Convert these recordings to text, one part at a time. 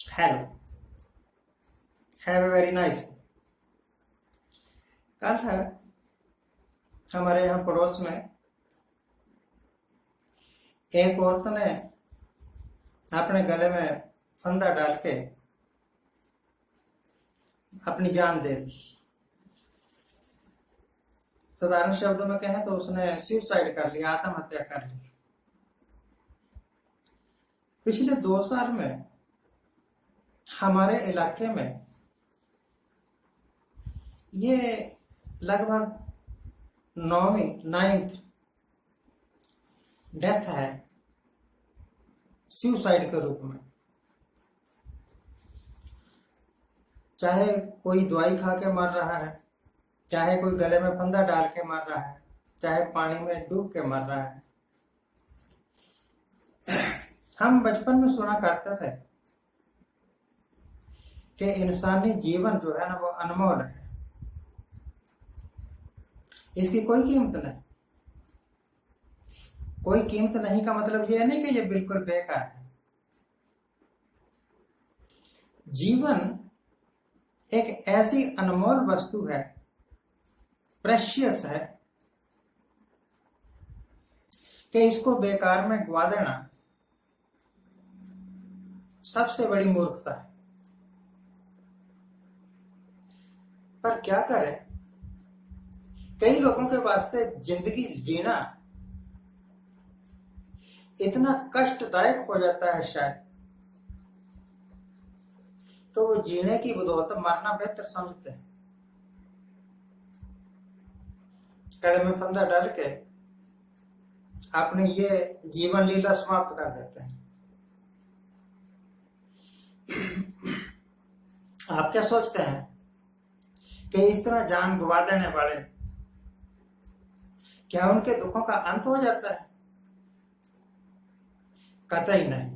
Hello, have a very nice. कल है हमारे यहाँ पड़ोस में एक औरत ने अपने गले में फंदा डाल के अपनी जान दे दी। साधारण शब्दों में कहें तो उसने सुसाइड कर लिया, आत्महत्या कर ली। पिछले 2 साल में हमारे इलाके में ये लगभग 9th डेथ है सुसाइड के रूप में। चाहे कोई दवाई खा के मर रहा है, चाहे कोई गले में फंदा डाल के मर रहा है, चाहे पानी में डूब के मर रहा है। हम बचपन में सुना करते थे कि इंसानी जीवन जो है ना वो अनमोल है, इसकी कोई कीमत नहीं। कोई कीमत नहीं का मतलब यह नहीं कि ये बिल्कुल बेकार है। जीवन एक ऐसी अनमोल वस्तु है, प्रेशियस है, कि इसको बेकार में गवा देना सबसे बड़ी मूर्खता है। पर क्या करें, कई लोगों के वास्ते जिंदगी जीना इतना कष्टदायक हो जाता है शायद, तो वो जीने की बदौलत मरना बेहतर समझते हैं। गले में फंदा डाल के अपने ये जीवन लीला समाप्त कर देते हैं। आप क्या सोचते हैं कि इस तरह जान गवा देने वाले क्या उनके दुखों का अंत हो जाता है? कतई नहीं,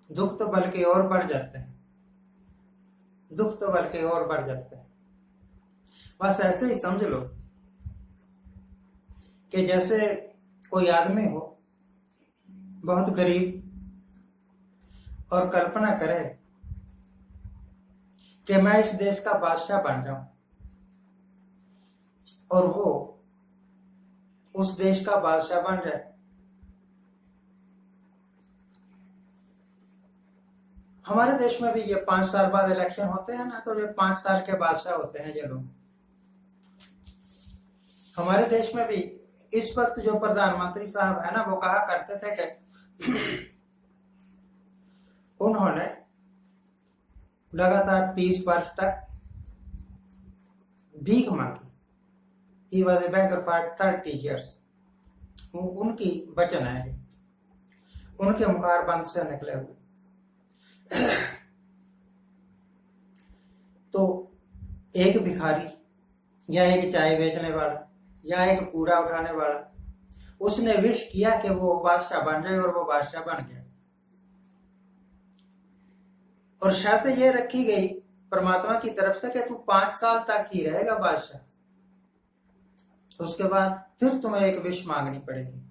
दुख तो बल्कि और बढ़ जाते हैं, दुख तो बल्कि और बढ़ जाते हैं। बस ऐसे ही समझ लो कि जैसे कोई आदमी हो बहुत गरीब और कल्पना करे कि मैं इस देश का बादशाह बन जाऊं और वो उस देश का बादशाह बन जाए। हमारे देश में भी ये 5 साल बाद इलेक्शन होते हैं ना, तो ये 5 साल के बादशाह होते हैं ये लोग। हमारे देश में भी इस वक्त जो प्रधानमंत्री साहब है ना, वो कहा करते थे कि उन्होंने लगातार 30 वर्ष तक भीख मांगी। He was a beggar for 30 years। उनकी वचन है, उनके मुखार बंद से निकले हुए। तो एक भिखारी या एक चाय बेचने वाला या एक कूड़ा उठाने वाला, उसने विश किया कि वो बादशाह बन जाए और वो बादशाह बन गया। और शर्त ये रखी गई परमात्मा की तरफ से कि तू 5 साल तक ही रहेगा बादशाह, उसके बाद फिर तुम्हें एक विश मांगनी पड़ेगी।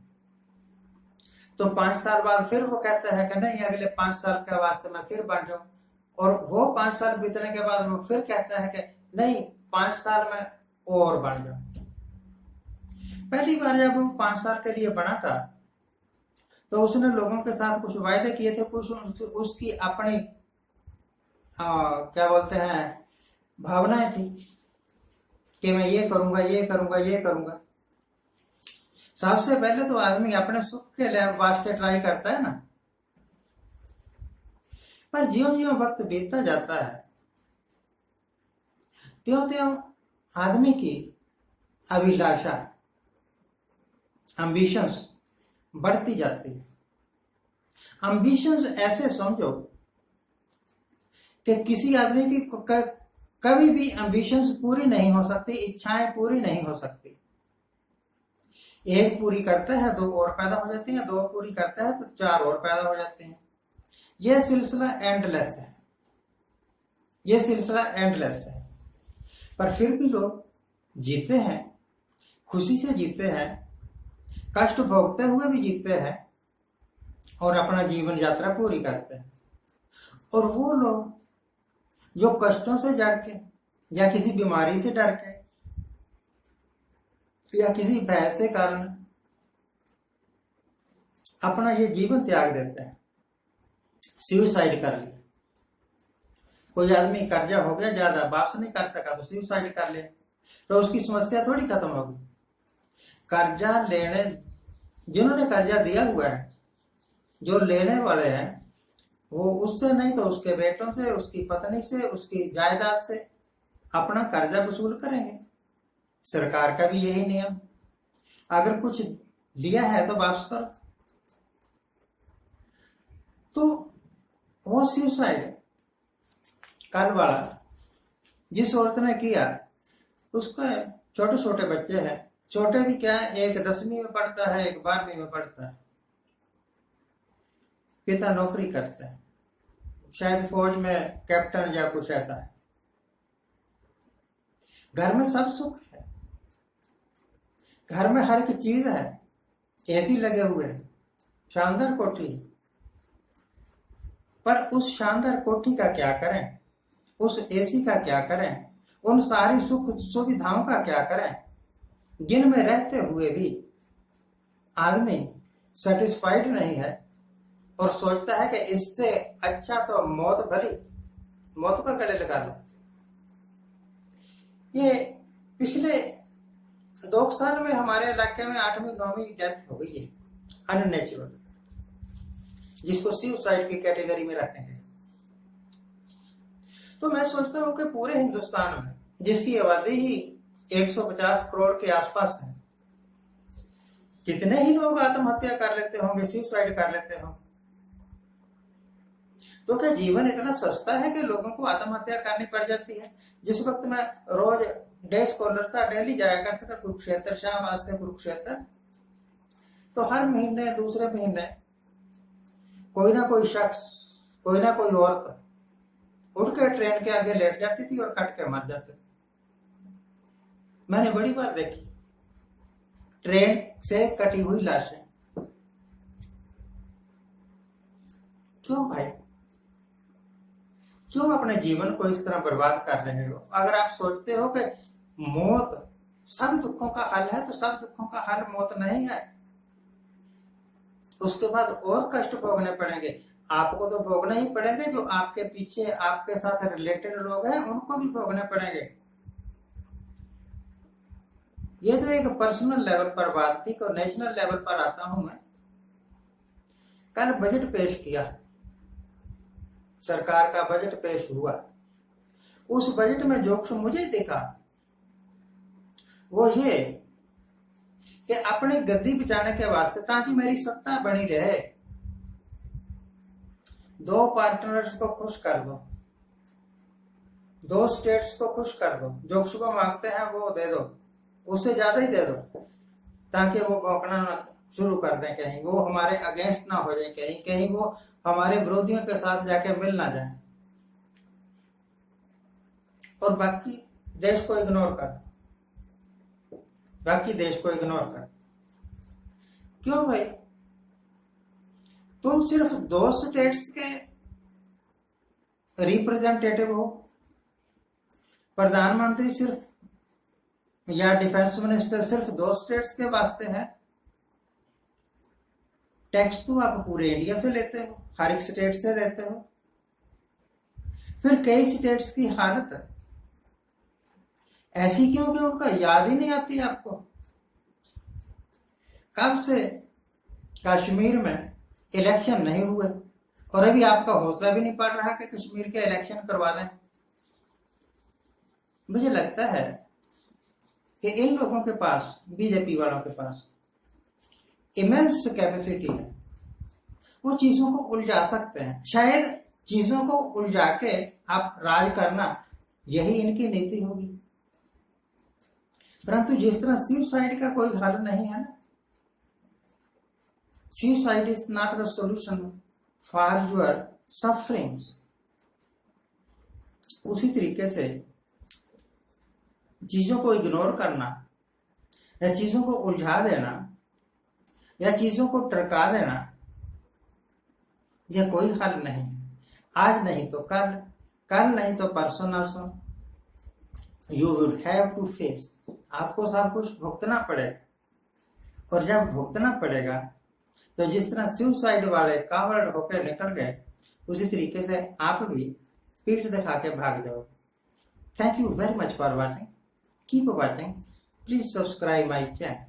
तो 5 साल बाद फिर वो कहता है कि नहीं, अगले 5 साल के वास्ते मैं फिर बन जाऊं। और वो 5 साल बीतने के बाद वो फिर कहता है कि नहीं, 5 साल में और बन जाऊं। पहली बार जब वो 5 साल के लिए बना था तो उसने लोगों के साथ कुछ वायदे किए थे, कुछ उसकी अपनी क्या बोलते हैं भावनाएं थी कि मैं ये करूंगा, ये करूंगा, ये करूंगा। सबसे पहले तो आदमी अपने सुख के वास्ते ट्राई करता है ना, पर ज्यों ज्यों वक्त बीतता जाता है त्यों त्यों आदमी की अभिलाषा, एम्बिशंस बढ़ती जाती है। एम्बिशंस ऐसे समझो कि किसी आदमी की कभी भी एम्बिशंस पूरी नहीं हो सकती, इच्छाएं पूरी नहीं हो सकती। एक पूरी करता है 2 और पैदा हो जाती हैं, 2 पूरी करता है तो 4 और पैदा हो जाते हैं। यह सिलसिला एंडलेस है, यह सिलसिला एंडलेस है। पर फिर भी लोग जीते हैं, खुशी से जीते हैं, कष्ट भोगते हुए भी जीते हैं और अपना जीवन यात्रा पूरी करते हैं। और वो लोग जो कष्टों से डर के या किसी बीमारी से डर के या किसी भय से कारण अपना ये जीवन त्याग देते हैं, सुसाइड कर लिया। कोई आदमी कर्जा हो गया, ज्यादा वापस नहीं कर सका तो सुसाइड कर लिया, तो उसकी समस्या थोड़ी खत्म होगी। कर्जा लेने, जिन्होंने कर्जा दिया हुआ है, जो लेने वाले हैं, वो उससे नहीं तो उसके बेटों से, उसकी पत्नी से, उसकी जायदाद से अपना कर्जा वसूल करेंगे। सरकार का भी यही नियम, अगर कुछ लिया है तो वापस करो। तो वो सुसाइड कल वाला जिस औरत ने किया, उसके छोटे छोटे बच्चे हैं, छोटे भी क्या, एक 10वीं में पढ़ता है, एक 12वीं में पढ़ता है, पिता नौकरी करता है, शायद फौज में कैप्टन या कुछ ऐसा है। घर में सब सुख है, घर में हर एक चीज है, एसी लगे हुए हैं, शानदार कोठी, पर उस शानदार कोठी का क्या करें, उस एसी का क्या करें, उन सारी सुख सुविधाओं का क्या करें, जिनमें रहते हुए भी आदमी सेटिस्फाइड नहीं है और सोचता है कि इससे अच्छा तो मौत भली, मौत का गले लगा लो। ये पिछले 2 साल में हमारे इलाके में 8वीं 9वीं डेथ हो गई है अननेचुरल, जिसको सुसाइड की कैटेगरी में रखेंगे। तो मैं सोचता हूं कि पूरे हिंदुस्तान में, जिसकी आबादी ही 150 करोड़ के आसपास है, कितने ही लोग आत्महत्या कर लेते होंगे, सुसाइड कर लेते होंगे। तो क्या जीवन इतना सस्ता है कि लोगों को आत्महत्या करनी पड़ जाती है? जिस वक्त मैं रोज डे स्कॉलर था, डेली जाया करता था कुरुक्षेत्र, शाहबाद से कुरुक्षेत्र, तो हर महीने दूसरे महीने कोई ना कोई शख्स, कोई ना कोई औरत उठ के ट्रेन के आगे लेट जाती थी और कट के मर जाती थी। मैंने बड़ी बार देखी ट्रेन से कटी हुई लाशें। क्यों भाई, क्यों अपने जीवन को इस तरह बर्बाद कर रहे हो? अगर आप सोचते हो कि मौत सब दुखों का हल है, तो सब दुखों का हल मौत नहीं है। उसके बाद और कष्ट भोगने पड़ेंगे, आपको तो भोगने ही पड़ेंगे, जो आपके पीछे आपके साथ रिलेटेड लोग हैं उनको भी भोगने पड़ेंगे। ये तो एक पर्सनल लेवल पर बात थी, को नेशनल लेवल पर आता हूं मैं। कल बजट पेश किया, सरकार का बजट पेश हुआ। उस बजट में जो कुछ मुझे दिखा वो ये कि अपनी गद्दी बचाने के वास्ते, ताकि मेरी सत्ता बनी रहे, 2 पार्टनर्स को खुश कर दो, 2 स्टेट्स को खुश कर दो, जो सुबह मांगते हैं वो दे दो, उससे ज्यादा ही दे दो, ताकि वो भौंकना शुरू कर दें, कहीं वो हमारे अगेंस्ट ना हो जाए, कहीं वो हमारे विरोधियों के साथ जाके मिल ना जाए, और बाकी देश को इग्नोर कर, बाकी देश को इग्नोर कर। क्यों भाई, तुम सिर्फ 2 स्टेट्स के रिप्रेजेंटेटिव हो, प्रधानमंत्री सिर्फ या डिफेंस मिनिस्टर सिर्फ 2 स्टेट्स के वास्ते है। टैक्स तो आप पूरे इंडिया से लेते हो, हर एक स्टेट से लेते हो। फिर कई स्टेट्स की हालत ऐसी क्यों कि उनका याद ही नहीं आती आपको। कब से कश्मीर में इलेक्शन नहीं हुए और अभी आपका हौसला भी नहीं पड़ रहा कि कश्मीर के इलेक्शन करवा दें। मुझे लगता है कि इन लोगों के पास, बीजेपी वालों के पास इमेंस कैपेसिटी है, वो चीजों को उलझा सकते हैं। शायद चीजों को उलझा के आप राज करना, यही इनकी नीति होगी। परंतु जिस तरह सुसाइड का कोई हल नहीं है ना, suicide is not the solution for your sufferings, उसी तरीके से चीजों को इग्नोर करना या चीजों को उलझा देना या चीजों को टरका देना, यह कोई हल नहीं। आज नहीं तो कल, कल नहीं तो परसों नरसों, you will have to face, आपको सब कुछ भुगतना पड़ेगा। और जब भुगतना पड़ेगा तो जिस तरह सुसाइड वाले कावड़ होकर निकल गए, उसी तरीके से आप भी पीठ दिखा के भाग जाओगे। Thank you very much for watching, keep watching, please subscribe my channel.